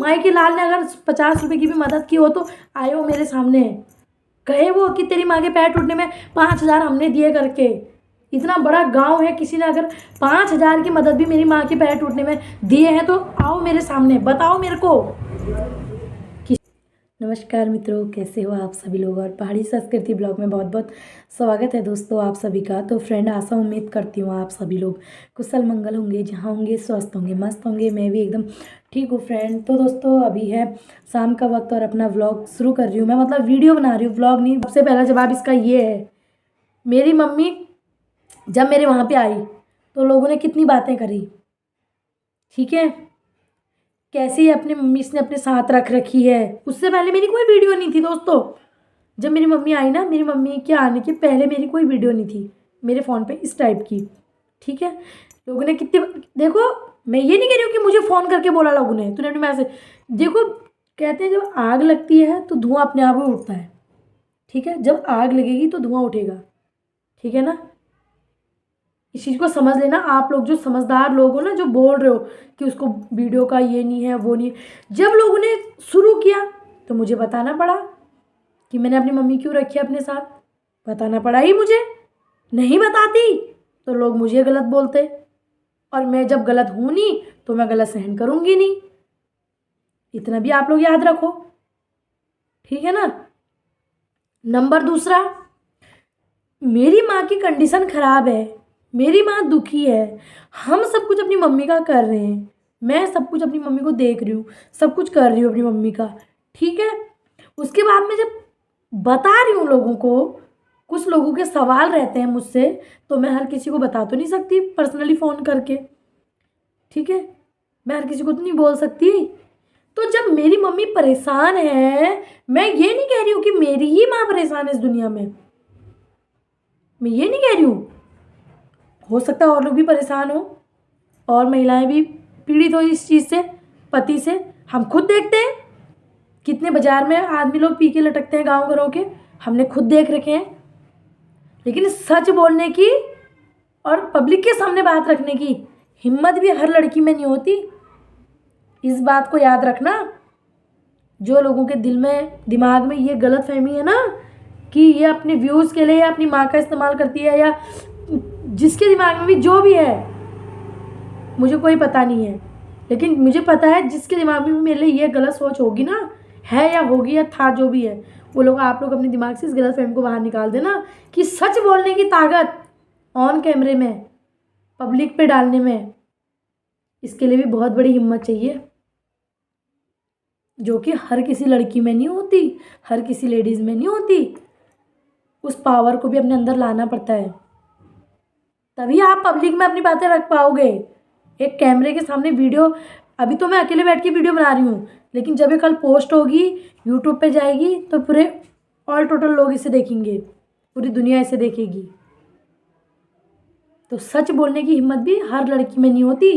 माई लाल ने अगर 50 रुपये की भी मदद की हो तो आए वो मेरे सामने कहे वो कि तेरी माँ के पैर टूटने में 5,000 हमने दिए करके। इतना बड़ा गांव है, किसी ने अगर 5,000 की मदद भी मेरी माँ के पैर टूटने में दिए हैं तो आओ मेरे सामने, बताओ मेरे को। नमस्कार मित्रों, कैसे हो आप सभी लोग। और पहाड़ी संस्कृति ब्लॉग में बहुत बहुत स्वागत है दोस्तों आप सभी का। तो फ्रेंड, आशा उम्मीद करती हूँ आप सभी लोग कुशल मंगल होंगे, जहाँ होंगे स्वस्थ होंगे, मस्त होंगे। मैं भी एकदम ठीक हूँ फ्रेंड। तो दोस्तों अभी है शाम का वक्त और अपना व्लॉग शुरू कर रही हूँ मैं, मतलब वीडियो बना रही हूँ, व्लॉग नहीं। सबसे पहला जवाब इसका ये है, मेरी मम्मी जब मेरे वहाँ पर आई तो लोगों ने कितनी बातें करी, ठीक है, कैसी अपनी मम्मी इसने अपने साथ रख रखी है। उससे पहले मेरी कोई वीडियो नहीं थी दोस्तों। जब मेरी मम्मी आई ना, मेरी मम्मी के आने के पहले मेरी कोई वीडियो नहीं थी मेरे फ़ोन पे इस टाइप की, ठीक है। लोगों ने कितने, देखो मैं ये नहीं कह रही हूँ कि मुझे फ़ोन करके बोला लोगों ने, तूने अपने मैसेज, देखो कहते हैं जब आग लगती है तो धुआं अपने आप ही उठता है, ठीक है। जब आग लगेगी तो धुआं उठेगा, ठीक है ना। इस चीज़ को समझ लेना आप लोग, जो समझदार लोग हो ना, जो बोल रहे हो कि उसको वीडियो का ये नहीं है वो नहीं है। जब लोगों ने शुरू किया तो मुझे बताना पड़ा कि मैंने अपनी मम्मी क्यों रखी है अपने साथ, बताना पड़ा ही मुझे। नहीं बताती तो लोग मुझे गलत बोलते, और मैं जब गलत हूँ नहीं तो मैं गलत सहन करूँगी नहीं। इतना भी आप लोग याद रखो, ठीक है ना। नंबर दूसरा, मेरी माँ की कंडीशन ख़राब है, मेरी माँ दुखी है, हम सब कुछ अपनी मम्मी का कर रहे हैं, मैं सब कुछ अपनी मम्मी को देख रही हूँ, सब कुछ कर रही हूँ अपनी मम्मी का, ठीक है। उसके बाद में जब बता रही हूँ लोगों को, कुछ लोगों के सवाल रहते हैं मुझसे, तो मैं हर किसी को बता तो नहीं सकती पर्सनली फ़ोन करके, ठीक है। मैं हर किसी को तो नहीं बोल सकती। तो जब मेरी मम्मी परेशान है, मैं ये नहीं कह रही हूँ कि मेरी ही माँ परेशान है इस दुनिया में, मैं ये नहीं कह रही हूँ, हो सकता है और लोग भी परेशान हो और महिलाएं भी पीड़ित हो इस चीज़ से, पति से। हम खुद देखते हैं कितने बाजार में आदमी लोग पी के लटकते हैं गांव घरों के, हमने खुद देख रखे हैं। लेकिन सच बोलने की और पब्लिक के सामने बात रखने की हिम्मत भी हर लड़की में नहीं होती। इस बात को याद रखना। जो लोगों के दिल में, दिमाग में ये गलत फहमी है ना कि ये अपने व्यूज़ के लिए अपनी माँ का इस्तेमाल करती है, या जिसके दिमाग में भी जो भी है, मुझे कोई पता नहीं है, लेकिन मुझे पता है जिसके दिमाग में भी मेरे लिए ये गलत सोच होगी ना, है या होगी या था जो भी है, वो लोग, आप लोग अपने दिमाग से इस गलत फहमी को बाहर निकाल देना कि सच बोलने की ताकत ऑन कैमरे में, पब्लिक पे डालने में, इसके लिए भी बहुत बड़ी हिम्मत चाहिए, जो कि हर किसी लड़की में नहीं होती, हर किसी लेडीज़ में नहीं होती। उस पावर को भी अपने अंदर लाना पड़ता है, तभी आप पब्लिक में अपनी बातें रख पाओगे। एक कैमरे के सामने वीडियो, अभी तो मैं अकेले बैठ के वीडियो बना रही हूँ, लेकिन जब ये कल पोस्ट होगी, यूट्यूब पे जाएगी, तो पूरे ऑल टोटल लोग इसे देखेंगे, पूरी दुनिया इसे देखेगी। तो सच बोलने की हिम्मत भी हर लड़की में नहीं होती,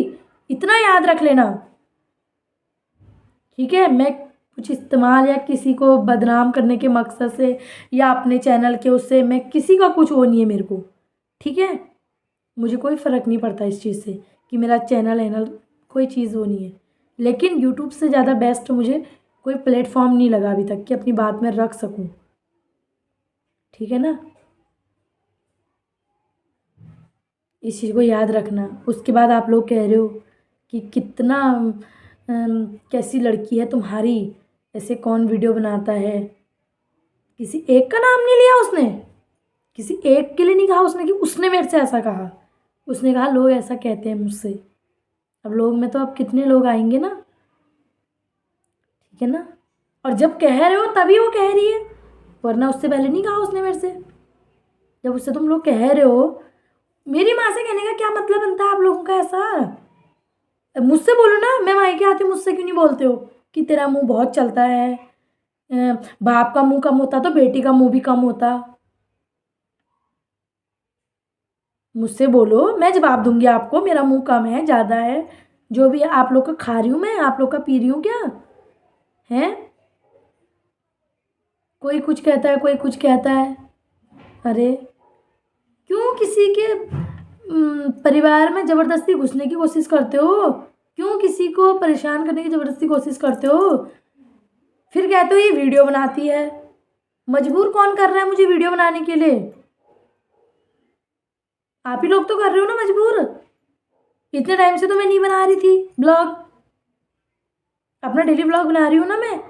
इतना याद रख लेना, ठीक है। मैं कुछ इस्तेमाल या किसी को बदनाम करने के मकसद से या अपने चैनल के उससे, मैं किसी का कुछ वो नहीं है मेरे को, ठीक है। मुझे कोई फ़र्क नहीं पड़ता इस चीज़ से कि मेरा चैनल है, कोई चीज़ वो नहीं है। लेकिन यूट्यूब से ज़्यादा बेस्ट मुझे कोई प्लेटफॉर्म नहीं लगा अभी तक कि अपनी बात में रख सकूं, ठीक है ना। इस चीज़ को याद रखना। उसके बाद आप लोग कह रहे हो कि कितना कैसी लड़की है तुम्हारी, ऐसे कौन वीडियो बनाता है। किसी एक का नाम नहीं लिया उसने, किसी एक के लिए नहीं कहा उसने कि उसने मेरे से ऐसा कहा, उसने कहा लोग ऐसा कहते हैं मुझसे। अब लोग में तो अब कितने लोग आएंगे ना, ठीक है ना। और जब कह रहे हो तभी वो कह रही है, वरना उससे पहले नहीं कहा उसने मेरे से। जब उससे तुम लोग कह रहे हो, मेरी माँ से कहने का क्या मतलब बनता है आप लोगों का ऐसा। मुझसे बोलो ना, मैं मायके आती हूँ, मुझसे क्यों नहीं बोलते हो कि तेरा मुंह बहुत चलता है, बाप का मुंह कम होता तो बेटी का मुंह भी कम होता। मुझसे बोलो, मैं जवाब दूंगी आपको, मेरा मुंह कम है ज़्यादा है, जो भी है। आप लोग का खा रही हूँ मैं, आप लोग का पी रही हूँ क्या है। कोई कुछ कहता है, कोई कुछ कहता है। अरे क्यों किसी के परिवार में ज़बरदस्ती घुसने की कोशिश करते हो। क्यों किसी को परेशान करने की ज़बरदस्ती कोशिश करते हो? फिर कहते हो ये वीडियो बनाती है। मजबूर कौन कर रहा है मुझे वीडियो बनाने के लिए? आप ही लोग तो कर रहे हो ना मजबूर। इतने टाइम से तो मैं नहीं बना रही थी ब्लॉग, अपना डेली ब्लॉग बना रही हूँ ना मैं।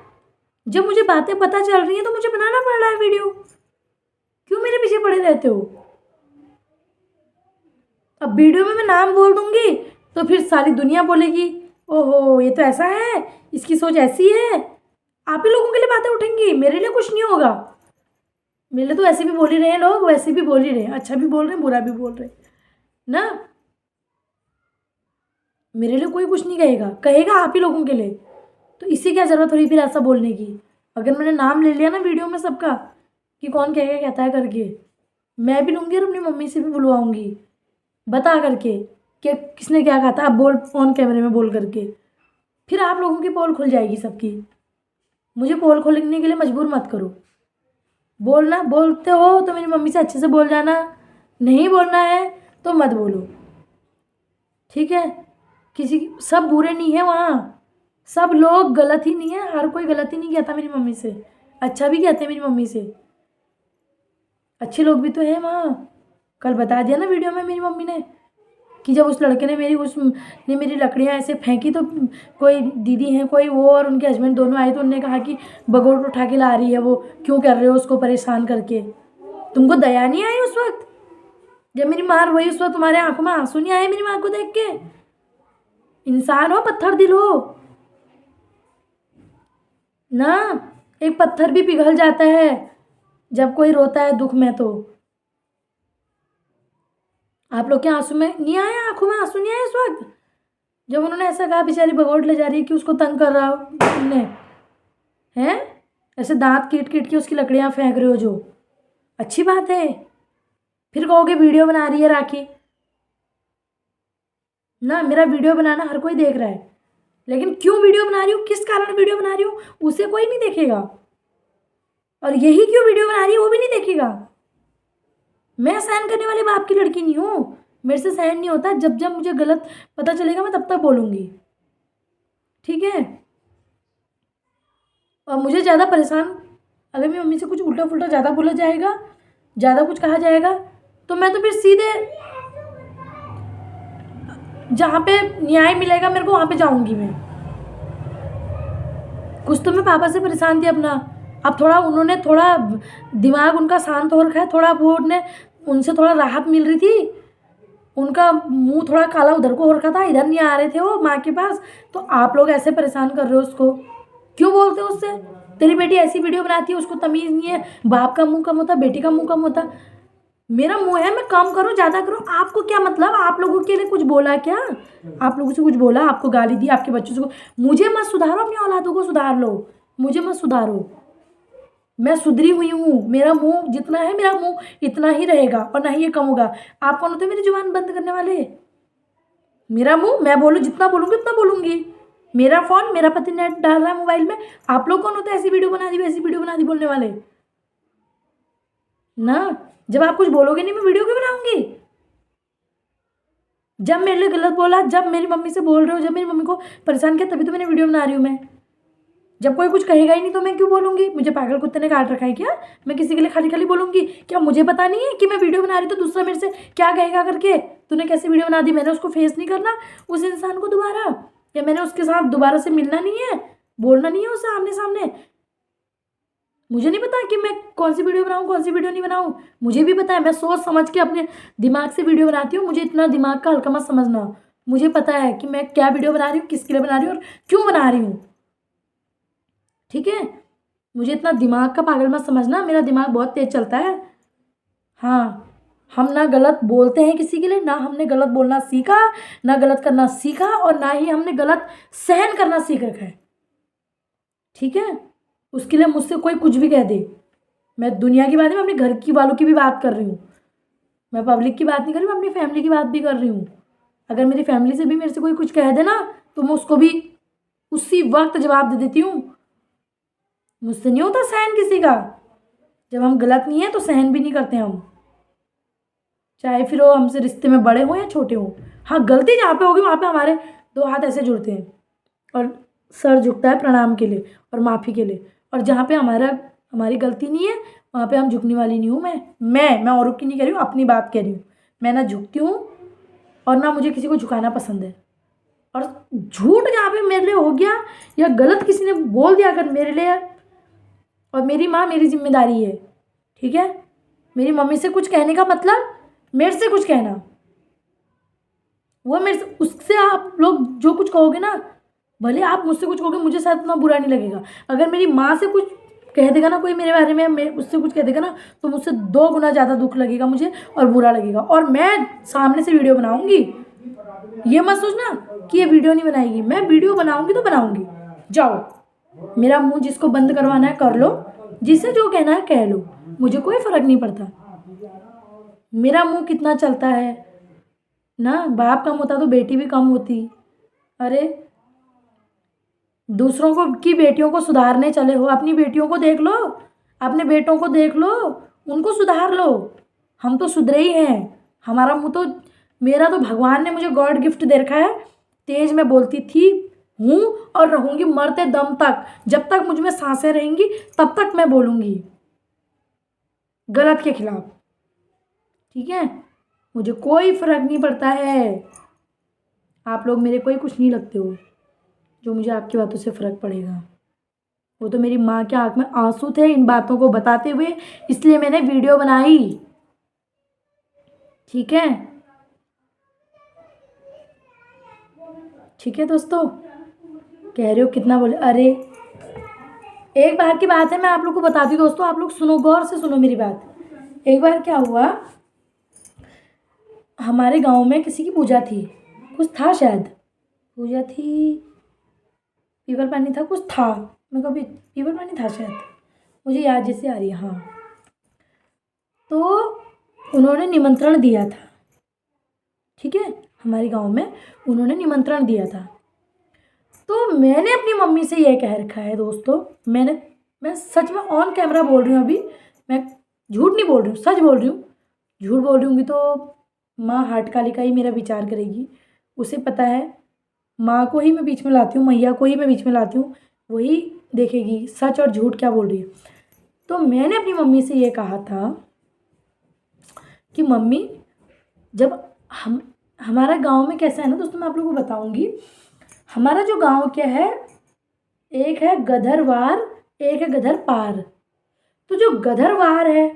जब मुझे बातें पता चल रही हैं तो मुझे बनाना पड़ रहा है वीडियो। क्यों मेरे पीछे पड़े रहते हो? अब वीडियो में मैं नाम बोल दूंगी तो फिर सारी दुनिया बोलेगी ओहो ये तो ऐसा है, इसकी सोच ऐसी है। आप ही लोगों के लिए बातें उठेंगी, मेरे लिए कुछ नहीं होगा। मेरे लिए तो ऐसे भी बोल ही रहे हैं लोग, वैसे भी बोल ही रहे हैं, अच्छा भी बोल रहे हैं बुरा भी बोल रहे हैं ना। मेरे लिए कोई कुछ नहीं कहेगा, कहेगा आप ही लोगों के लिए। तो इससे क्या ज़रूरत हुई फिर ऐसा बोलने की? अगर मैंने नाम ले लिया ना वीडियो में सबका कि कौन कहेगा कहता है करके, मैं भी लूँगी और अपनी मम्मी से भी बुलवाऊँगी बता करके कि किसने क्या कहा था। आप बोल ऑन कैमरे में बोल करके, फिर आप लोगों की पोल खुल जाएगी सबकी। मुझे पोल खोलने के लिए मजबूर मत करो। बोलना बोलते हो तो मेरी मम्मी से अच्छे से बोल जाना, नहीं बोलना है तो मत बोलो, ठीक है? किसी सब बुरे नहीं है वहाँ, सब लोग गलत ही नहीं है, हर कोई गलत ही नहीं कहता मेरी मम्मी से, अच्छा भी कहते हैं मेरी मम्मी से। अच्छे लोग भी तो हैं वहाँ। कल बता दिया ना वीडियो में मेरी मम्मी ने कि जब उस लड़के ने मेरी लकड़ियाँ ऐसे फेंकी तो कोई दीदी हैं कोई वो और उनके हस्बैंड दोनों आए तो उन्होंने कहा कि बगोट उठा के ला रही है वो, क्यों कर रहे हो उसको परेशान करके? तुमको दया नहीं आई उस वक्त जब मेरी मार हुई? उस वक्त तुम्हारे आंखों में आंसू नहीं आए मेरी माँ को देख के? इंसान हो, पत्थर दिल हो ना। एक पत्थर भी पिघल जाता है जब कोई रोता है दुख में। तो आप लोग के आंसू में नहीं आया, आंखों में आंसू नहीं आए उस वक्त जब उन्होंने ऐसा कहा बेचारी भगोट ले जा रही है कि उसको तंग कर रहा हो तुमने? हैं ऐसे दांत कीट कीट के उसकी लकड़ियां फेंक रहे हो जो अच्छी बात है? फिर कहोगे वीडियो बना रही है राखी ना। मेरा वीडियो बनाना हर कोई देख रहा है, लेकिन क्यों वीडियो बना रही हूँ, किस कारण वीडियो बना रही हूँ उसे कोई नहीं देखेगा, और यही क्यों वीडियो बना रही है वो भी नहीं देखेगा। मैं सहन करने वाले बाप की लड़की नहीं हूँ, मेरे से सहन नहीं होता। जब जब मुझे गलत पता चलेगा मैं तब तक बोलूँगी, ठीक है? और मुझे ज़्यादा परेशान अगर मेरी मम्मी से कुछ उल्टा पुल्टा ज़्यादा बोला जाएगा, ज़्यादा कुछ कहा जाएगा तो मैं तो फिर सीधे जहाँ पे न्याय मिलेगा मेरे को वहाँ पे जाऊँगी मैं। कुछ तो मैं पापा से परेशान थी अपना, अब थोड़ा उन्होंने थोड़ा दिमाग उनका शांत हो रखा है, थोड़ा वो उनसे थोड़ा राहत मिल रही थी। उनका मुंह थोड़ा काला उधर को हो रखा था, इधर नहीं आ रहे थे वो माँ के पास। तो आप लोग ऐसे परेशान कर रहे हो उसको, क्यों बोलते हो उससे? तेरी बेटी ऐसी वीडियो बनाती है, उसको तमीज़ नहीं है, बाप का मुंह कम होता बेटी का मुंह कम होता। मेरा मुंह है, मैं कम करूँ ज़्यादा करूँ आपको क्या मतलब? आप लोगों के लिए कुछ बोला क्या? आप लोगों से कुछ बोला? आपको गाली दी आपके बच्चों से? मुझे मत सुधारो, अपनी औलादों को सुधार लो, मुझे मत सुधारो। मैं सुधरी हुई हूँ, मेरा मुंह जितना है मेरा मुंह इतना ही रहेगा और ना ही ये कम होगा। आप कौन होते मेरी जुबान बंद करने वाले? मेरा मुंह मैं बोलूँ जितना बोलूँगी उतना बोलूँगी। मेरा फ़ोन, मेरा पति नेट डाल रहा है मोबाइल में, आप लोग कौन होते हैं ऐसी वीडियो बना दी वैसी वीडियो बना दी बोलने वाले ना? जब आप कुछ बोलोगे नहीं मैं वीडियो क्यों बनाऊंगी? जब मेरे लिए गलत बोला, जब मेरी मम्मी से बोल रहे हो, जब मेरी मम्मी को परेशान किया तभी तो मैंने वीडियो बना रही हूँ मैं। जब कोई कुछ कहेगा ही नहीं तो मैं क्यों बोलूँगी? मुझे पागल कुत्ते ने काट रखा है क्या? मैं किसी के लिए खाली खाली बोलूँगी क्या? मुझे पता नहीं है कि मैं वीडियो बना रही तो दूसरा मेरे से क्या कहेगा करके? तूने कैसे वीडियो बना दी? मैंने उसको फेस नहीं करना उस इंसान को दोबारा, या मैंने उसके साथ दोबारा से मिलना नहीं है, बोलना नहीं है उससे आमने सामने? मुझे नहीं पता कि मैं कौन सी वीडियो बनाऊँ कौन सी वीडियो नहीं बनाऊँ। मुझे भी पता है, मैं सोच समझ के अपने दिमाग से वीडियो बनाती हूँ। मुझे इतना दिमाग का हल्का मत समझना। मुझे पता है कि मैं क्या वीडियो बना रही हूँ, किसके लिए बना रही हूँ और क्यों बना रही हूँ, ठीक है? मुझे इतना दिमाग का पागल मत समझना, मेरा दिमाग बहुत तेज चलता है। हाँ, हम ना गलत बोलते हैं किसी के लिए, ना हमने गलत बोलना सीखा, ना गलत करना सीखा, और ना ही हमने गलत सहन करना सीख रखा है, ठीक है? उसके लिए मुझसे कोई कुछ भी कह दे, मैं दुनिया की बात नहीं, मैं अपने घर की वालों की भी बात कर रही हूँ। मैं पब्लिक की बात नहीं कर रही, मैं अपनी फैमिली की बात भी कर रही हूँ। अगर मेरी फैमिली से भी मेरे से कोई कुछ कह दे ना तो मैं उसको भी उसी वक्त जवाब दे देती हूँ। मुझसे नहीं होता सहन किसी का। जब हम गलत नहीं है तो सहन भी नहीं करते हम, चाहे फिर वो हमसे रिश्ते में बड़े हों या छोटे हों। हाँ, गलती जहाँ पे होगी वहाँ पे हमारे 2 हाथ ऐसे जुड़ते हैं और सर झुकता है प्रणाम के लिए और माफ़ी के लिए। और जहाँ पे हमारी गलती नहीं है वहाँ पे हम झुकने वाली नहीं हूँ। मैं औरों की नहीं कह रही हूँ, अपनी बात कह रही हूँ। मैं ना झुकती हूँ और ना मुझे किसी को झुकाना पसंद है। और झूठ जहाँ पे मेरे लिए हो गया या गलत किसी ने बोल दिया अगर मेरे लिए, और मेरी माँ मेरी जिम्मेदारी है, ठीक है। मेरी मम्मी से कुछ कहने का मतलब मेरे से कुछ कहना, वो मेरे से, उससे आप लोग जो कुछ कहोगे ना, भले आप मुझसे कुछ कहोगे मुझे शायद उतना बुरा नहीं लगेगा। अगर मेरी माँ से कुछ कह देगा ना कोई मेरे बारे में, मैं उससे कुछ कह देगा ना, तो मुझसे 2 गुना ज़्यादा दुख लगेगा मुझे और बुरा लगेगा। और मैं सामने से वीडियो बनाऊंगी, ये मत सोचना कि ये वीडियो नहीं बनाएगी, मैं वीडियो बनाऊंगी तो बनाऊंगी। जाओ, मेरा मुंह जिसको बंद करवाना है कर लो, जिसे जो कहना है कह लो, मुझे कोई फर्क नहीं पड़ता। मेरा मुंह कितना चलता है ना, बाप कम होता तो बेटी भी कम होती। अरे दूसरों को की बेटियों को सुधारने चले हो, अपनी बेटियों को देख लो, अपने बेटों को देख लो, उनको सुधार लो। हम तो सुधरे ही हैं। हमारा मुंह तो, मेरा तो भगवान ने मुझे गॉड गिफ्ट दे रखा है। तेज मैं बोलती थी, हूँ और रहूंगी मरते दम तक। जब तक मुझ में सांसें रहेंगी तब तक मैं बोलूंगी गलत के खिलाफ, ठीक है। मुझे कोई फर्क नहीं पड़ता है। आप लोग मेरे कोई कुछ नहीं लगते हो जो मुझे आपकी बातों से फ़र्क पड़ेगा। वो तो मेरी माँ के आँख में आंसू थे इन बातों को बताते हुए, इसलिए मैंने वीडियो बनाई, ठीक है। ठीक है दोस्तों, कह रहे हो कितना बोले। अरे एक बार की बात है, मैं आप लोग को बताती हूँ दोस्तों, आप लोग सुनो, गौर से सुनो मेरी बात। एक बार क्या हुआ, हमारे गांव में किसी की पूजा थी, कुछ था शायद, पूजा थी, पीपल पानी था, कुछ था, मेरे को भी पीपल पानी था शायद, मुझे याद जैसे आ रही है, हाँ। तो उन्होंने निमंत्रण दिया था, ठीक है, हमारे गांव में उन्होंने निमंत्रण दिया था। तो मैंने अपनी मम्मी से यह कह रखा है दोस्तों, मैं सच में ऑन कैमरा बोल रही हूँ अभी, मैं झूठ नहीं बोल रही हूँ, सच बोल रही हूँ। झूठ बोल रही हूँगी तो माँ हाट काली का ही मेरा विचार करेगी, उसे पता है। माँ को ही मैं बीच में लाती हूँ, मैया को ही मैं बीच में लाती हूँ, वही देखेगी सच और झूठ क्या बोल रही है। तो मैंने अपनी मम्मी से ये कहा था कि मम्मी, जब हमारा गांव में कैसा है ना दोस्तों, मैं आप लोगों को बताऊंगी। हमारा जो गांव क्या है, एक है गधरवार, एक है गधर पार। तो जो गधरवार है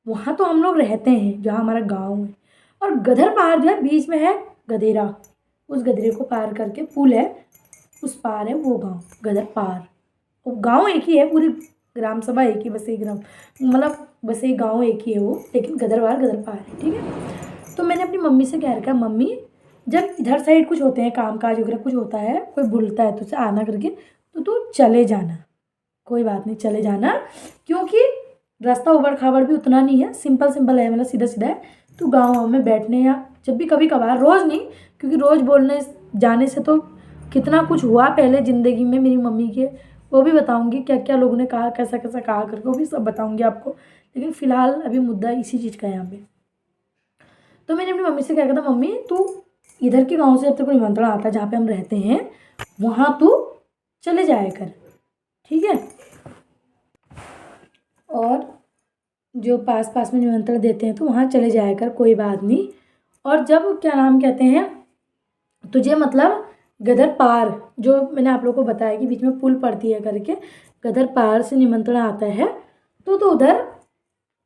वहाँ तो हम लोग रहते हैं, जहाँ हमारा गांव है। और गधर पार जो है बीच में है गधेरा, उस गधेरे को पार करके पुल है, उस पार है वो गांव गधर पार। वो गांव एक ही है, पूरी ग्राम सभा एक ही, बस एक ग्राम, मतलब बस एक गांव एक ही है वो, लेकिन गधरवार गधर पार है, ठीक है। तो मैंने अपनी मम्मी से कह रखा, मम्मी जब इधर साइड कुछ होते हैं काम काज वगैरह कुछ होता है, कोई बुलता है तो उसे आना करके, तो तू चले जाना, कोई बात नहीं चले जाना, क्योंकि रास्ता उबड़ खाबड़ भी उतना नहीं है, सिंपल सिंपल है, मतलब सीधा सीधा है। तो गाँव में बैठने या जब भी कभी कभार, रोज़ नहीं, क्योंकि रोज़ बोलने जाने से तो कितना कुछ हुआ पहले ज़िंदगी में मेरी मम्मी के, वो भी बताऊंगी, क्या क्या लोगों ने कहा, कैसा कैसा कहा करके, वो भी सब बताऊंगी आपको। लेकिन फ़िलहाल अभी मुद्दा इसी चीज़ का है यहाँ पे। तो मैंने अपनी मम्मी से क्या कहा था, मम्मी तू इधर के गाँव से जब तेरे को निमंत्रण आता है जहाँ पे हम रहते हैं, वहाँ तू चले जाया कर, ठीक है। और जो पास पास में निमंत्रण देते हैं तो वहाँ चले जाया कर, कोई बात नहीं। और जब क्या नाम कहते हैं, तुझे मतलब गदर पार, जो मैंने आप लोगों को बताया कि बीच में पुल पड़ती है करके, गदर पार से निमंत्रण आता है तो उधर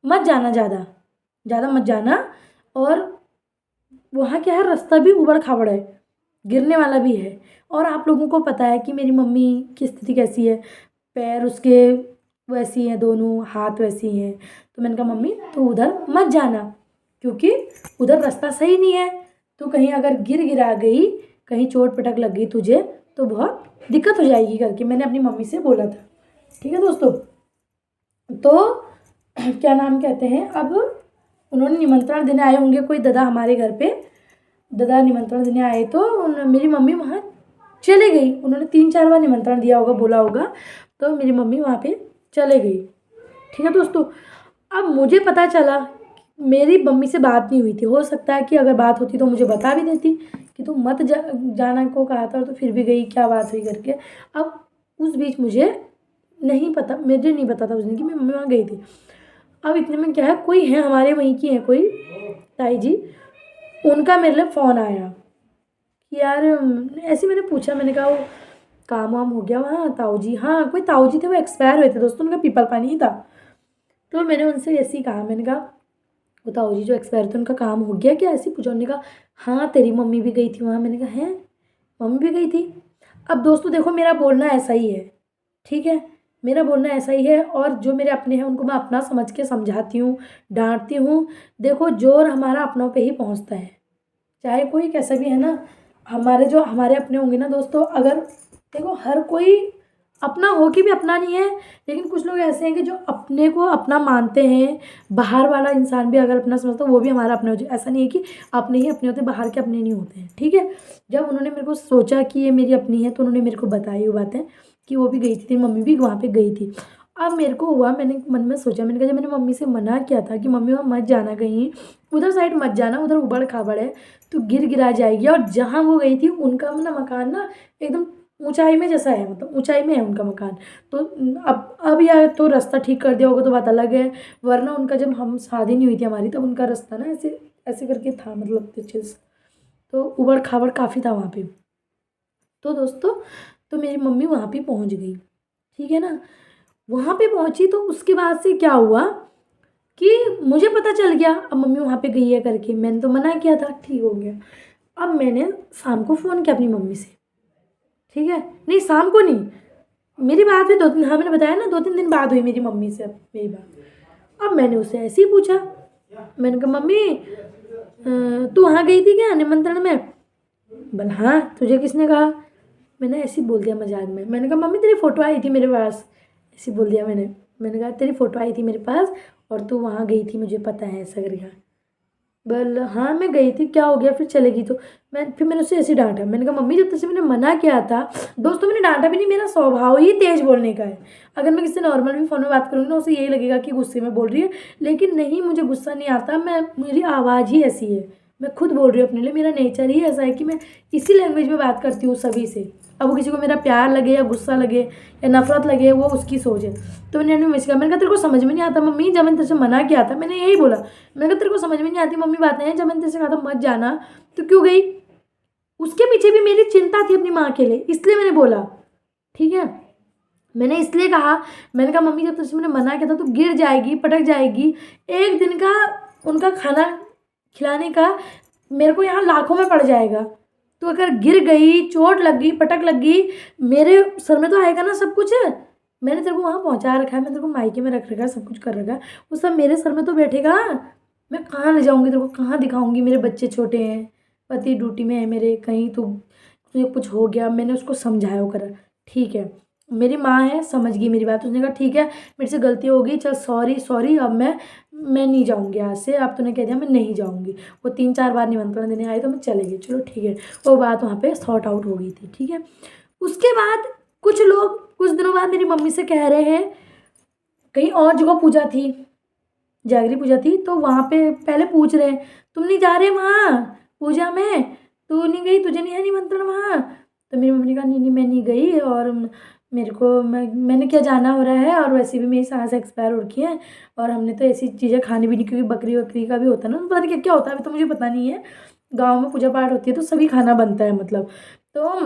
मत जाना, ज़्यादा ज़्यादा मत जाना। और वहाँ क्या है, रास्ता भी उबड़ खाबड़ है, गिरने वाला भी है। और आप लोगों को पता है कि मेरी मम्मी की स्थिति कैसी है, पैर उसके वैसी हैं, दोनों हाथ वैसी हैं। तो मैंने कहा मम्मी तो उधर मत जाना, क्योंकि उधर रास्ता सही नहीं है, तो कहीं अगर गिरा गई, कहीं चोट पटक लग गई तुझे तो बहुत दिक्कत हो जाएगी करके मैंने अपनी मम्मी से बोला था, ठीक है दोस्तों। तो क्या नाम कहते हैं, अब उन्होंने निमंत्रण देने आए होंगे कोई दादा हमारे घर पे, दादा निमंत्रण देने आए तो मेरी मम्मी वहाँ चले गई। उन्होंने 3-4 बार निमंत्रण दिया होगा, बोला होगा, तो मेरी मम्मी वहाँ पे चले गई, ठीक है दोस्तों। अब मुझे पता चला, मेरी मम्मी से बात नहीं हुई थी। हो सकता है कि अगर बात होती तो मुझे बता भी देती कि तुम मत जाना को कहा था, तो फिर भी गई, क्या बात हुई करके। अब उस बीच मुझे नहीं पता, मुझे नहीं पता था उस दिन कि मेरी मम्मी वहाँ गई थी। अब इतने में क्या है, कोई है हमारे वहीं की है, कोई ताई जी, उनका मेरे लिए फ़ोन आया कि यार ऐसे मैंने पूछा, मैंने कहा वो काम वाम हो गया वहाँ ताऊ जी, हाँ कोई ताऊ जी थे, वो एक्सपायर हुए थे दोस्तों, उनका पीपल पानी ही था। तो मैंने उनसे ऐसे ही कहा, मैंने कहा वो ताऊ जी जो एक्सपायर थे उनका काम हो गया क्या, ऐसे पूछा। उन्होंने कहा हाँ तेरी मम्मी भी गई थी वहाँ। मैंने कहा हैं, मम्मी भी गई थी। अब दोस्तों देखो मेरा बोलना ऐसा ही है, ठीक है, मेरा बोलना ऐसा ही है, और जो मेरे अपने हैं उनको मैं अपना समझ के समझाती हूँ, डांटती हूँ। देखो जोर हमारा अपनों पे ही पहुँचता है, चाहे कोई कैसा भी है ना। हमारे जो हमारे अपने होंगे ना दोस्तों, अगर देखो हर कोई अपना हो के भी अपना नहीं है, लेकिन कुछ लोग ऐसे हैं कि जो अपने को अपना मानते हैं। बाहर वाला इंसान भी अगर अपना समझता है वो भी हमारा अपने हो जाए, ऐसा नहीं है कि अपने ही अपने होते, बाहर के अपने नहीं होते हैं, ठीक है। जब उन्होंने मेरे को सोचा कि ये मेरी अपनी है, तो उन्होंने मेरे को बताई वो बातें कि वो भी गई थी, मम्मी भी वहाँ पे गई थी। अब मेरे को हुआ, मैंने मन में सोचा, मैंने कहा जब मैंने मम्मी से मना किया था कि मम्मी वहाँ मत जाना, कहीं उधर साइड मत जाना, उधर उबड़ खाबड़ है तो गिर गिरा जाएगी। और जहाँ वो गई थी उनका ना मकान ना एकदम ऊंचाई में जैसा है, मतलब ऊंचाई में है उनका मकान। तो अब यार तो रास्ता ठीक कर दिया होगा तो बात अलग है, वरना उनका जब हम शादी नहीं हुई थी हमारी, तब उनका रास्ता ना ऐसे ऐसे करके था, मतलब पीछे से, तो उबड़ खाबड़ काफ़ी था वहाँ पे। तो दोस्तों, तो मेरी मम्मी वहाँ पे पहुँच गई, ठीक है ना। वहाँ पे पहुँची तो उसके बाद से क्या हुआ कि मुझे पता चल गया अब मम्मी वहाँ पे गई है करके। मैंने तो मना किया था, ठीक हो गया। अब मैंने शाम को फ़ोन किया अपनी मम्मी से, ठीक है, नहीं शाम को नहीं, मेरी बात हुई 2 दिन, हाँ मैंने बताया ना 2-3 दिन बाद हुई मेरी मम्मी से अब मेरी बात। अब मैंने उससे ऐसे ही पूछा, मैंने कहा मम्मी तू वहाँ गई थी क्या निमंत्रण में। बोल हाँ, तुझे किसने कहा। मैंने ऐसे ही बोल दिया मजाक में, मैंने कहा मम्मी तेरी फ़ोटो आई थी मेरे पास, ऐसे बोल दिया मैंने कहा तेरी फ़ोटो आई थी मेरे पास और तू वहाँ गई थी, मुझे पता है, ऐसा करके। बोल हाँ मैं गई थी, क्या हो गया, फिर चलेगी तो। मैंने उससे ऐसे डांटा, मैंने कहा मम्मी जब तक से मैंने मना किया था। दोस्तों मैंने डांटा भी नहीं, मेरा स्वभाव ही तेज बोलने का है। अगर मैं किसी से नॉर्मल भी फ़ोन में बात करूँगी ना, उसे यही लगेगा कि गुस्से में बोल रही है, लेकिन नहीं, मुझे गुस्सा नहीं आता, मेरी आवाज़ ही ऐसी है, मैं खुद बोल रही हूँ अपने लिए, मेरा नेचर ही ऐसा है कि मैं इसी लैंग्वेज में बात करती हूँ सभी से। अब वो किसी को मेरा प्यार लगे या गुस्सा लगे या नफरत लगे, वो उसकी सोच है। तो मैंने मिस कहा, मैंने कहा तेरे को समझ में नहीं आता मम्मी, जब मैंने तेरे से मना किया था मैंने यही बोला, मैंने कहा तेरे को समझ में नहीं आती मम्मी बातें, जब मैंने तेरे से कहा था मत जाना तो क्यों गई। उसके पीछे भी मेरी चिंता थी अपनी माँ के लिए, इसलिए मैंने बोला, ठीक है। मैंने इसलिए कहा, मैंने कहा मम्मी जब तुझसे मैंने मना किया था तो गिर जाएगी, पटक जाएगी, एक दिन का उनका खाना खिलाने का मेरे को यहाँ लाखों में पड़ जाएगा। तो अगर गिर गई, चोट लग गई, पटक लग गई, मेरे सर में तो आएगा ना सब कुछ। मैंने तेरे को वहाँ पहुँचा रखा है, मैं तेरे को मायके में रख रखा है, सब कुछ कर रखा है, वो सब मेरे सर में तो बैठेगा। मैं कहाँ ले जाऊँगी तेरे को, कहाँ दिखाऊँगी, मेरे बच्चे छोटे हैं, पति ड्यूटी में है मेरे, कहीं तो तुझे कुछ हो गया। मैंने उसको समझाया वो करा, ठीक है, मेरी माँ है, समझ गई मेरी बात। उसने कहा ठीक है मेरे से गलती हो गई, चल सॉरी सॉरी, अब मैं नहीं जाऊँगी आज से, अब तूने कह दिया मैं नहीं जाऊँगी। वो 3-4 बार निमंत्रण देने आई तो मैं चले गई, चलो ठीक है, वो बात वहाँ पे सॉर्ट आउट हो गई थी, ठीक है। उसके बाद कुछ लोग कुछ दिनों बाद मेरी मम्मी से कह रहे हैं, कहीं और जगह पूजा थी, जागरी पूजा थी, तो वहाँ पे पहले पूछ रहे हैं तुम नहीं जा रहे वहाँ पूजा में, तू नहीं गई, तुझे नहीं है निमंत्रण वहाँ। तो मेरी मम्मी ने कहा नहीं नहीं मैं नहीं गई, और मेरे को मैंने क्या जाना हो रहा है, और वैसे भी मेरी सास एक्सपायर हो रखी है, और हमने तो ऐसी चीज़ें खानी भी नहीं, क्योंकि बकरी वकरी का भी होता है ना, पता नहीं क्या क्या होता है, अभी तो मुझे पता नहीं है। गाँव में पूजा पाठ होती है तो सभी खाना बनता है, मतलब। तो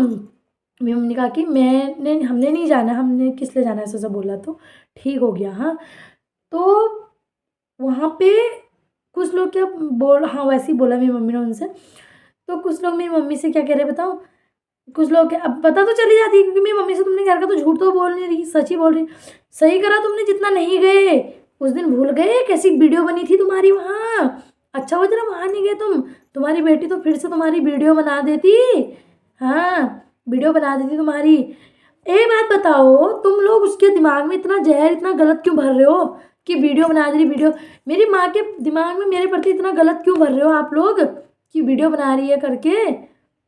मेरी मम्मी ने कहा कि हमने नहीं जाना, हमने किस लिए जाना है, ऐसा सब बोला, तो ठीक हो गया। हाँ, तो वहाँ पे कुछ लोग क्या बोल, हाँ वैसे ही बोला मेरी मम्मी ने उनसे। तो कुछ लोग मेरी मम्मी से क्या कह रहे बताओ, कुछ लोग क्या, अब पता तो चली जाती है, क्योंकि मेरी मम्मी से तुमने घर का तो झूठ तो बोल नहीं रही, सच ही बोल रही। सही करा तुमने जितना नहीं गए, उस दिन भूल गए कैसी वीडियो बनी थी तुम्हारी वहाँ। अच्छा हो जरा वहाँ नहीं गए तुम, तुम्हारी बेटी तो फिर से तुम्हारी वीडियो बना देती। हाँ, वीडियो बना देती तुम्हारी। एक बात बताओ, तुम लोग उसके दिमाग में इतना जहर, इतना गलत क्यों भर रहे हो कि वीडियो बना दे रही, वीडियो। मेरी माँ के दिमाग में मेरे प्रति इतना गलत क्यों भर रहे हो आप लोग कि वीडियो बना रही है करके।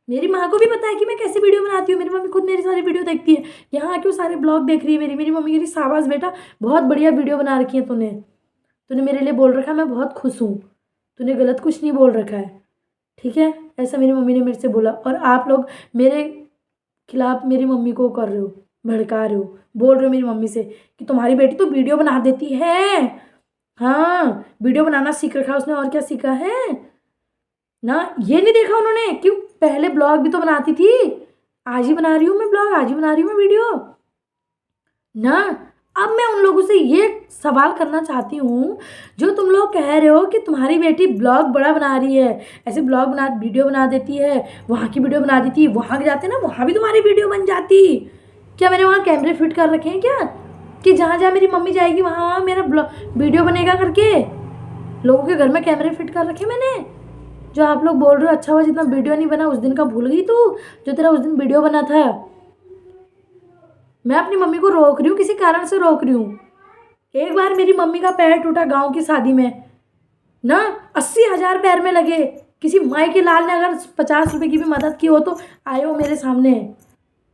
मेरी माँ को भी पता है कि मैं कैसे वीडियो बनाती हूँ, मेरी मम्मी खुद मेरी सारी वीडियो देखती है, यहाँ आके वो सारे ब्लॉग देख रही है मेरी मम्मी कह रही शाबाश बेटा बहुत बढ़िया वीडियो बना रखी है तूने, तूने मेरे लिए बोल रखा, मैं बहुत खुश हूँ। तूने गलत कुछ नहीं बोल रखा है, ठीक है। ऐसा मेरी मम्मी ने मेरे से बोला। और आप लोग मेरे खिलाफ मेरी मम्मी को कर रहे हो, भड़का रहे हो, बोल रहे हो मेरी मम्मी से कि तुम्हारी बेटी तो वीडियो बना देती है। हाँ, वीडियो बनाना सीख रखा है उसने, और क्या सीखा है ना। ये नहीं देखा उन्होंने क्यों, पहले ब्लॉग भी तो बनाती थी, आज ही बना रही हूँ मैं ब्लॉग, आज ही बना रही हूँ मैं वीडियो ना। अब मैं उन लोगों से ये सवाल करना चाहती हूँ, जो तुम लोग कह रहे हो कि तुम्हारी बेटी ब्लॉग बड़ा बना रही है, ऐसे ब्लॉग बना वीडियो बना देती है, वहाँ की वीडियो बना देती, वहाँ जाते ना वहाँ भी तुम्हारी वीडियो बन जाती। क्या मैंने वहाँ कैमरे फिट कर रखे हैं क्या, कि जहाँ जहाँ मेरी मम्मी जाएगी वहाँ वहाँ मेरा वीडियो बनेगा करके। लोगों के घर में कैमरे फिट कर रखे मैंने। जो आप लोग बोल रहे हो अच्छा हुआ जितना वीडियो नहीं बना, उस दिन का भूल गई तू, जो तेरा उस दिन वीडियो बना था। मैं अपनी मम्मी को रोक रही हूँ, किसी कारण से रोक रही हूँ। एक बार मेरी मम्मी का पैर टूटा गांव की शादी में ना, 80,000 पैर में लगे। किसी माई के लाल ने अगर 50 रुपए की भी मदद की हो तो आए हो मेरे सामने,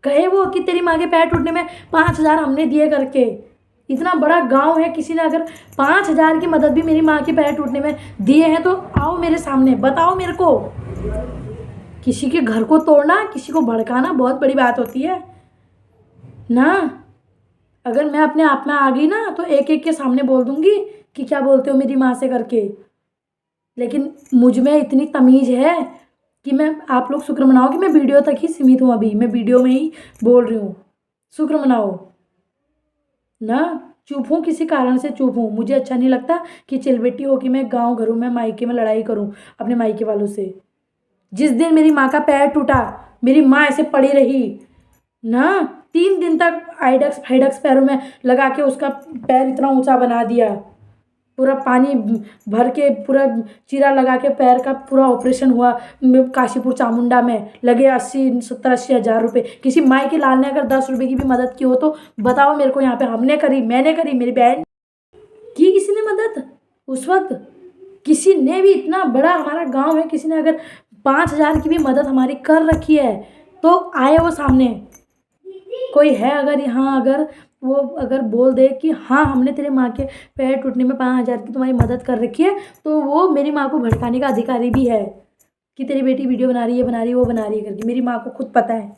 कहे वो कि तेरी माँ के पैर टूटने में 5,000 हमने दिए करके। इतना बड़ा गांव है, किसी ने अगर 5,000 की मदद भी मेरी माँ के पैर टूटने में दिए हैं तो आओ मेरे सामने, बताओ मेरे को। किसी के घर को तोड़ना, किसी को भड़काना बहुत बड़ी बात होती है ना। अगर मैं अपने आप में आ गई ना तो एक एक के सामने बोल दूंगी कि क्या बोलते हो मेरी माँ से करके। लेकिन मुझ में इतनी तमीज़ है कि मैं, आप लोग शुक्र मनाओ कि मैं वीडियो तक ही सीमित हूँ, अभी मैं वीडियो में ही बोल रही हूँ, शुक्र मनाओ ना। चुप हूँ, किसी कारण से चुप हूँ। मुझे अच्छा नहीं लगता कि चिलबेटी हो कि मैं गाँव घरों में मायके में लड़ाई करूँ अपने मायके वालों से। जिस दिन मेरी माँ का पैर टूटा, मेरी माँ ऐसे पड़ी रही ना, 3 दिन तक आइडक्स फाइडक्स पैरों में लगा के उसका पैर इतना ऊंचा बना दिया, पूरा पानी भर के पूरा चीरा लगा के पैर का पूरा ऑपरेशन हुआ। काशीपुर चामुंडा में लगे 70-80 हज़ार रुपये। किसी माई के लाल ने अगर 10 रुपये की भी मदद की हो तो बताओ मेरे को। यहाँ पे हमने करी, मैंने करी, मेरी बहन की, किसी ने मदद उस वक्त, किसी ने भी। इतना बड़ा हमारा गांव है, किसी ने अगर 5,000 की भी मदद हमारी कर रखी है तो आए वो सामने। कोई है अगर यहाँ, अगर वो अगर बोल दे कि हाँ हमने तेरे माँ के पैर टूटने में 5,000 की तुम्हारी मदद कर रखी है, तो वो मेरी माँ को भड़काने का अधिकारी भी है कि तेरी बेटी वीडियो बना रही है, बना रही है, वो बना रही है करके। मेरी माँ को खुद पता है,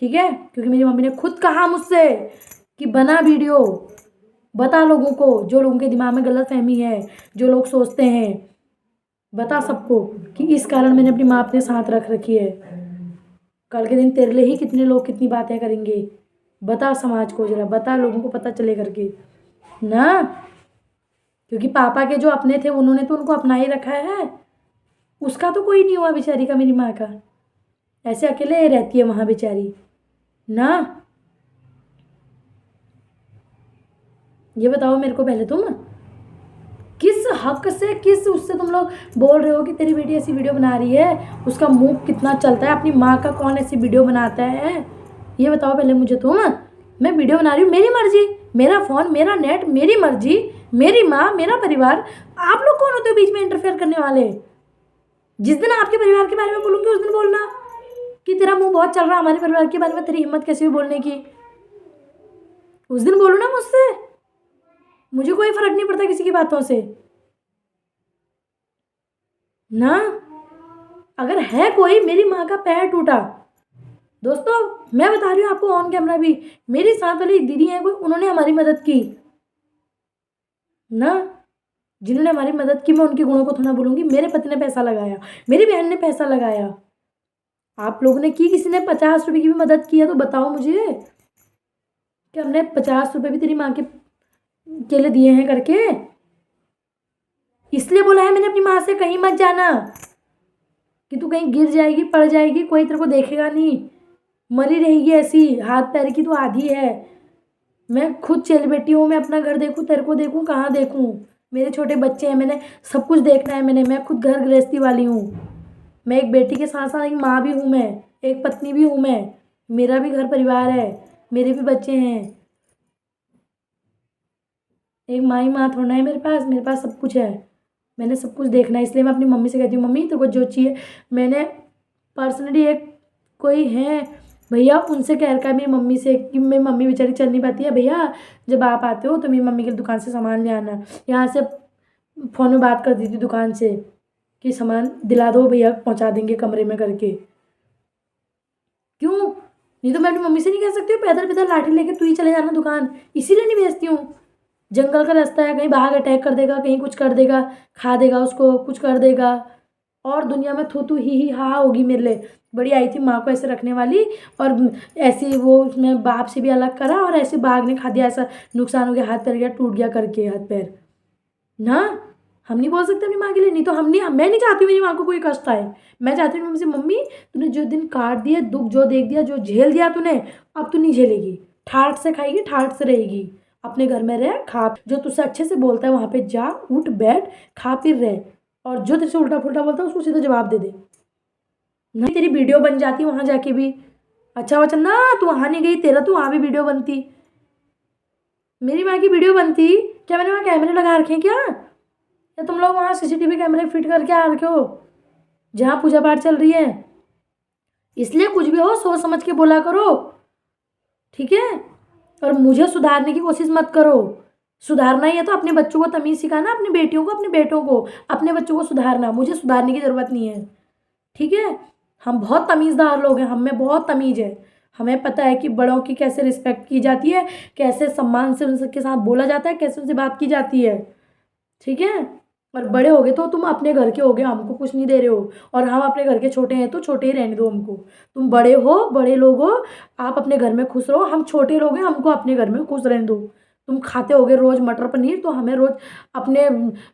ठीक है, क्योंकि मेरी मम्मी ने खुद कहा मुझसे कि बना वीडियो, बता लोगों को, जो लोगों के दिमाग में गलतफहमी है, जो लोग सोचते हैं, बता सबको कि इस कारण मैंने अपनी माँ अपने साथ रख रखी है। कल के दिन तेरे लिए ही कितने लोग कितनी बातें करेंगे, बता समाज को, जरा बता, लोगों को पता चले करके ना। क्योंकि पापा के जो अपने थे उन्होंने तो उनको अपना ही रखा है, उसका तो कोई नहीं हुआ बेचारी का, मेरी माँ का। ऐसे अकेले रहती है वहाँ बेचारी ना। ये बताओ मेरे को पहले, तुम किस हक से, किस उससे तुम लोग बोल रहे हो कि तेरी बेटी ऐसी वीडियो बना रही है, उसका मुंह कितना चलता है, अपनी माँ का कौन ऐसी वीडियो बनाता है, ये बताओ पहले मुझे तुम। मैं वीडियो बना रही हूँ, मेरी मर्जी, मेरा फ़ोन, मेरा नेट, मेरी मर्जी, मेरी माँ, मेरा परिवार। आप लोग कौन होते हो बीच में इंटरफेयर करने वाले। जिस दिन आपके परिवार के बारे में बोलूँगी उस दिन बोलना कि तेरा मुंह बहुत चल रहा है, हमारे परिवार के बारे में तेरी हिम्मत कैसे हुई बोलने की, उस दिन बोलो ना मुझसे। मुझे कोई फर्क नहीं पड़ता किसी की बातों से ना। अगर है कोई, मेरी माँ का पैर टूटा, दोस्तों मैं बता रही हूँ आपको ऑन कैमरा भी, मेरी साथ वाली दीदी है कोई, उन्होंने हमारी मदद की ना। जिन्होंने हमारी मदद की, मैं उनके गुणों को थोड़ा बोलूँगी। मेरे पति ने पैसा लगाया, मेरी बहन ने पैसा लगाया, आप लोगों ने की, किसी ने 50 रुपये की भी मदद की है तो बताओ मुझे कि हमने 50 रुपये भी तेरी माँ के लिए दिए हैं करके। इसलिए बोला है मैंने अपनी माँ से कहीं मत जाना, कि तू कहीं गिर जाएगी, पड़ जाएगी, कोई तेरे को देखेगा नहीं, मरी रहेगी ऐसी, हाथ पैर की तो आधी है। मैं खुद चल बेटी हूँ, मैं अपना घर देखूँ, तेरे को देखूँ, कहाँ देखूँ, मेरे छोटे बच्चे हैं, मैंने सब कुछ देखना है। मैं खुद घर गृहस्थी वाली हूँ। मैं एक बेटी के साथ साथ एक माँ भी हूँ, मैं एक पत्नी भी हूँ, मैं, मेरा भी घर परिवार है, मेरे भी बच्चे हैं। एक माँ ही माँ थोड़ा है मेरे पास सब कुछ है, मैंने सब कुछ देखना है। इसलिए मैं अपनी मम्मी से कहती हूँ, मम्मी तेरे को जो चाहिए। मैंने पर्सनली एक कोई है भैया, उनसे कह रखा है मेरी मम्मी से कि मेरी मम्मी बेचारी चल नहीं पाती है, भैया जब आप आते हो तो मेरी मम्मी की दुकान से सामान ले आना। यहाँ से फ़ोन में बात कर दी थी दुकान से कि सामान दिला दो भैया, पहुंचा देंगे कमरे में करके। क्यों? नहीं तो मैं अपनी मम्मी से नहीं कह सकती हूँ पैदल पैदल लाठी लेके तू ही चले जाना दुकान, इसीलिए नहीं भेजती हूँ। जंगल का रास्ता है, कहीं बाघ अटैक कर देगा, कहीं कुछ कर देगा, खा देगा उसको, कुछ कर देगा, और दुनिया में थू थू ही हा होगी मेरे लिए। बड़ी आई थी माँ को ऐसे रखने वाली, और ऐसे वो उसमें बाप से भी अलग करा, और ऐसे बाघ ने खा दिया, ऐसा नुकसान हो गया, हाथ पैर गया, टूट गया करके हाथ पैर ना। हम नहीं बोल सकते अपनी माँ के लिए, नहीं तो हम नहीं, मैं नहीं चाहती हूँ मेरी माँ को कोई कष्ट आए। मैं चाहती हूँ मम्मी से, मम्मी तूने जो दिन काट दिए, दुख जो देख दिया, जो झेल दिया तूने, अब तू नहीं झेलेगी, ठाट से खाएगी, ठाट से रहेगी, अपने घर में रह, खा, जो तुझसे अच्छे से बोलता है वहाँ पे जा, उठ बैठ, खा फिर रहे, और जो तेरे से उल्टा पुल्टा बोलता है उसको सीधा जवाब दे दे। नहीं तेरी वीडियो बन जाती वहाँ जाके भी। अच्छा वचन ना, तू वहाँ नहीं गई, तेरा तो वहाँ भी वीडियो बनती। मेरी माँ की वीडियो बनती क्या? मैंने वहाँ कैमरे लगा रखे हैं क्या? या तुम लोग वहाँ सीसीटीवी कैमरे फिट करके आ रखे हो जहाँ पूजा पाठ चल रही है? इसलिए कुछ भी हो सोच समझ के बोला करो, ठीक है? और मुझे सुधारने की कोशिश मत करो। सुधारना ही है तो अपने बच्चों को तमीज़ सिखाना, अपनी बेटियों को, अपने बेटों को, अपने बच्चों को सुधारना। मुझे सुधारने की ज़रूरत नहीं है, ठीक है? हम बहुत तमीज़दार लोग हैं, हम में बहुत तमीज़ है। हमें पता है कि बड़ों की कैसे रिस्पेक्ट की जाती है, कैसे सम्मान से उनके साथ बोला जाता है, कैसे उनसे बात की जाती है, ठीक है? और बड़े हो गए तो तुम अपने घर के हो गए, हमको कुछ नहीं दे रहे हो, और हम अपने घर के छोटे हैं तो छोटे ही रहने दो हमको। तुम बड़े हो, बड़े लोग हो, आप अपने घर में खुश रहो, हम छोटे लोग हैं, हमको अपने घर में खुश रहने दो। तुम खाते होगे रोज़ मटर पनीर, तो हमें रोज़ अपने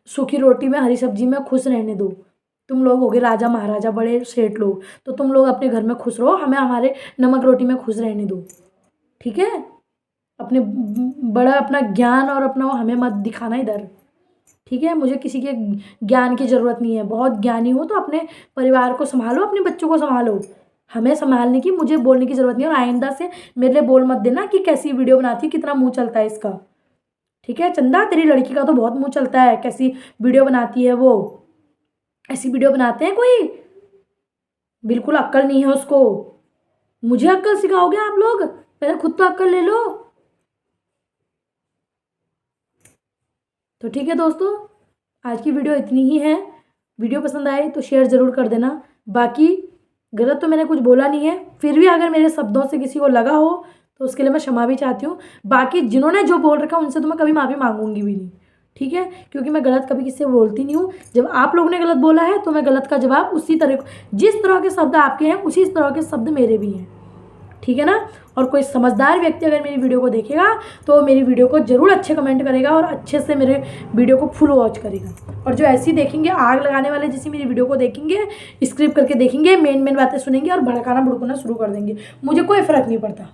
सूखी रोटी में, हरी सब्जी में खुश रहने दो। तुम लोग होगे राजा महाराजा, बड़े सेठ लोग, तो तुम लोग अपने घर में खुश रहो, हमें हमारे नमक रोटी में खुश रहने दो, ठीक है? अपने बड़ा अपना ज्ञान और अपना वो हमें मत दिखाना इधर, ठीक है? मुझे किसी के ज्ञान की ज़रूरत नहीं है। बहुत ज्ञानी हो तो अपने परिवार को संभालो, अपने बच्चों को संभालो, हमें संभालने की, मुझे बोलने की ज़रूरत नहीं है। और आइंदा से मेरे लिए बोल मत देना कि कैसी वीडियो बनाती है, कितना मुंह चलता है इसका, ठीक है? चंदा तेरी लड़की का तो बहुत मुंह चलता है, कैसी वीडियो बनाती है वो, ऐसी वीडियो बनाते हैं कोई? बिल्कुल अक्ल नहीं है उसको। मुझे अक्ल सिखाओगे आप लोग? पहले खुद तो अक्ल ले लो। तो ठीक है दोस्तों, आज की वीडियो इतनी ही है। वीडियो पसंद आए तो शेयर ज़रूर कर देना। बाकी गलत तो मैंने कुछ बोला नहीं है, फिर भी अगर मेरे शब्दों से किसी को लगा हो तो उसके लिए मैं क्षमा भी चाहती हूँ। बाकी जिन्होंने जो बोल रखा उनसे तो मैं कभी माफ़ी मांगूंगी भी नहीं, ठीक है? क्योंकि मैं गलत कभी किसी से बोलती नहीं हूँ। जब आप लोगों ने गलत बोला है तो मैं गलत का जवाब उसी तरह, जिस तरह के शब्द आपके हैं उसी तरह के शब्द मेरे भी हैं, ठीक है ना? और कोई समझदार व्यक्ति अगर मेरी वीडियो को देखेगा तो मेरी वीडियो को ज़रूर अच्छे कमेंट करेगा और अच्छे से मेरे वीडियो को फुल वॉच करेगा। और जो ऐसी देखेंगे आग लगाने वाले जैसी मेरी वीडियो को देखेंगे, स्क्रिप्ट करके देखेंगे, मेन बातें सुनेंगे और भड़काना भड़काना शुरू कर देंगे, मुझे कोई फ़र्क नहीं पड़ता।